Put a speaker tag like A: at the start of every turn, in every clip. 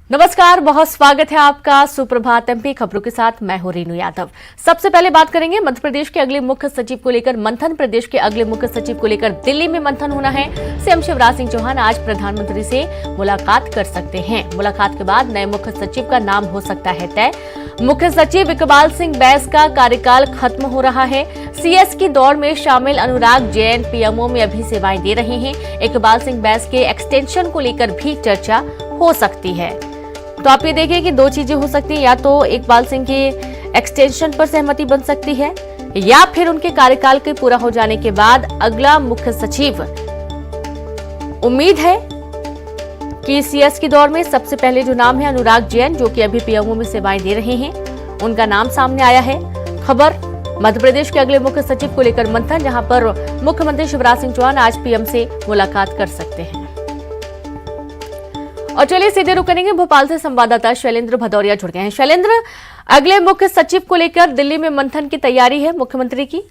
A: नमस्कार, बहुत स्वागत है आपका सुप्रभात एमपी खबरों के साथ। मैं हूं रीनू यादव। सबसे पहले बात करेंगे मध्य प्रदेश के अगले मुख्य सचिव को लेकर मंथन। प्रदेश के अगले मुख्य सचिव को लेकर दिल्ली में मंथन होना है। सीएम शिवराज सिंह चौहान आज प्रधानमंत्री से मुलाकात कर सकते हैं। मुलाकात के बाद नए मुख्य सचिव का नाम हो सकता है तय। मुख्य सचिव इकबाल सिंह बैस का कार्यकाल खत्म हो रहा है। सीएस की दौड़ में शामिल अनुराग जैन पीएमओ में अभी सेवाएं दे रहे हैं। इकबाल सिंह बैस के एक्सटेंशन को लेकर भी चर्चा हो सकती है। तो आप ये देखिए कि दो चीजें हो सकती हैं, या तो इकबाल सिंह के एक्सटेंशन पर सहमति बन सकती है या फिर उनके कार्यकाल के पूरा हो जाने के बाद अगला मुख्य सचिव। उम्मीद है कि सीएस की दौर में सबसे पहले जो नाम है अनुराग जैन, जो कि अभी पीएमओ में सेवाएं दे रहे हैं, उनका नाम सामने आया है। खबर मध्य प्रदेश के अगले मुख्य सचिव को लेकर मंथन, जहां पर मुख्यमंत्री शिवराज सिंह चौहान आज पीएम से मुलाकात कर सकते हैं। और चलिए सीधे रुक करेंगे, भोपाल से संवाददाता शैलेंद्र भदौरिया जुड़ गए हैं। शैलेंद्र, अगले मुख्य सचिव को लेकर दिल्ली में मंथन की तैयारी है मुख्यमंत्री की।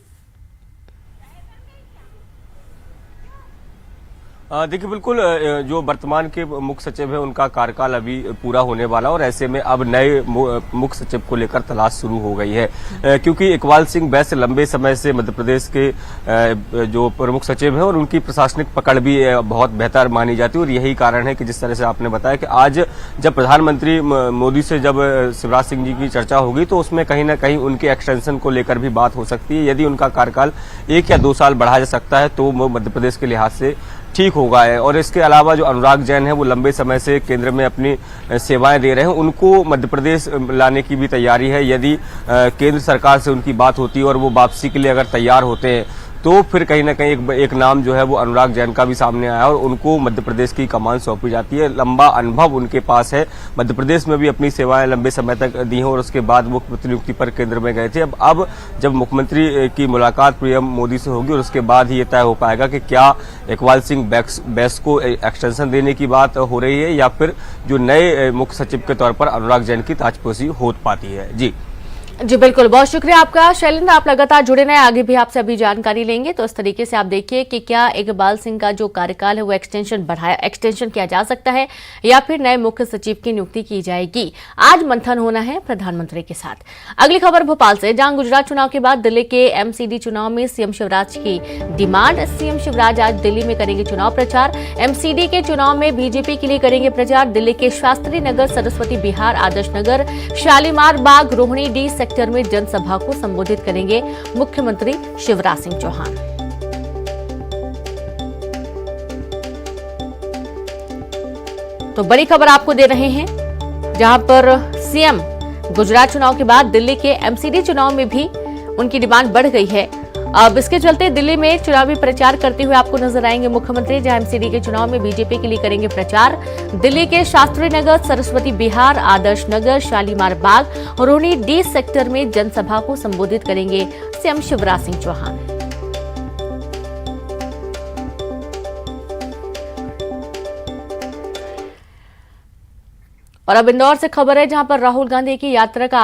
B: देखिए, बिल्कुल जो वर्तमान के मुख्य सचिव है उनका कार्यकाल अभी पूरा होने वाला और ऐसे में अब नए मुख्य सचिव को लेकर तलाश शुरू हो गई है, क्योंकि इकबाल सिंह बैस लंबे समय से मध्य प्रदेश के जो प्रमुख सचिव हैं और उनकी प्रशासनिक पकड़ भी बहुत बेहतर मानी जाती है। और यही कारण है कि जिस तरह से आपने बताया कि आज जब प्रधानमंत्री मोदी से जब शिवराज सिंह जी की चर्चा होगी तो उसमें कहीं ना कहीं उनके एक्सटेंशन को लेकर भी बात हो सकती है। यदि उनका कार्यकाल 1 या 2 साल बढ़ाया जा सकता है तो वो मध्य प्रदेश के लिहाज से ठीक होगा है। और इसके अलावा जो अनुराग जैन है वो लंबे समय से केंद्र में अपनी सेवाएं दे रहे हैं, उनको मध्य प्रदेश लाने की भी तैयारी है। यदि केंद्र सरकार से उनकी बात होती है और वो वापसी के लिए अगर तैयार होते हैं तो फिर कहीं ना कहीं एक नाम जो है वो अनुराग जैन का भी सामने आया और उनको मध्य प्रदेश की कमान सौंपी जाती है। लंबा अनुभव उनके पास है, मध्य प्रदेश में भी अपनी सेवाएं लंबे समय तक दी हैं और उसके बाद मुख्यमंत्री नियुक्ति पर केंद्र में गए थे। अब जब मुख्यमंत्री की मुलाकात पीएम मोदी से होगी और उसके बाद ही ये तय हो पाएगा कि क्या इकबाल सिंह बैस को एक्सटेंशन देने की बात हो रही है या फिर जो नए मुख्य सचिव के तौर पर अनुराग जैन की ताजपोशी हो पाती है।
A: जी बिल्कुल, बहुत शुक्रिया आपका शैलेंद्र। आप लगातार जुड़े रहे, आगे भी आपसे अभी जानकारी लेंगे। तो इस तरीके से आप देखिए कि क्या इकबाल सिंह का जो कार्यकाल है वो एक्सटेंशन किया जा सकता है या फिर नए मुख्य सचिव की नियुक्ति की जाएगी। आज मंथन होना है प्रधानमंत्री के साथ। अगली खबर भोपाल से, जहां गुजरात चुनाव के बाद दिल्ली के एमसीडी चुनाव में सीएम शिवराज की डिमांड। सीएम शिवराज आज दिल्ली में करेंगे चुनाव प्रचार। एमसीडी के चुनाव में बीजेपी के लिए करेंगे प्रचार। दिल्ली के शास्त्री नगर, सरस्वती विहार, आदर्श नगर, शालीमार बाग, रोहिणी डी सेक्टर में जनसभा को संबोधित करेंगे मुख्यमंत्री शिवराज सिंह चौहान। तो बड़ी खबर आपको दे रहे हैं, जहां पर सीएम गुजरात चुनाव के बाद दिल्ली के एमसीडी चुनाव में भी उनकी डिमांड बढ़ गई है। अब इसके चलते दिल्ली में चुनावी प्रचार करते हुए आपको नजर आएंगे मुख्यमंत्री, जहां एमसीडी के चुनाव में बीजेपी के लिए करेंगे प्रचार। दिल्ली के शास्त्री नगर, सरस्वती विहार, आदर्श नगर, शालीमार बाग, रोहिणी डी सेक्टर में जनसभा को संबोधित करेंगे सीएम शिवराज सिंह चौहान। और अब इंदौर से खबर है, जहां पर राहुल गांधी की यात्रा का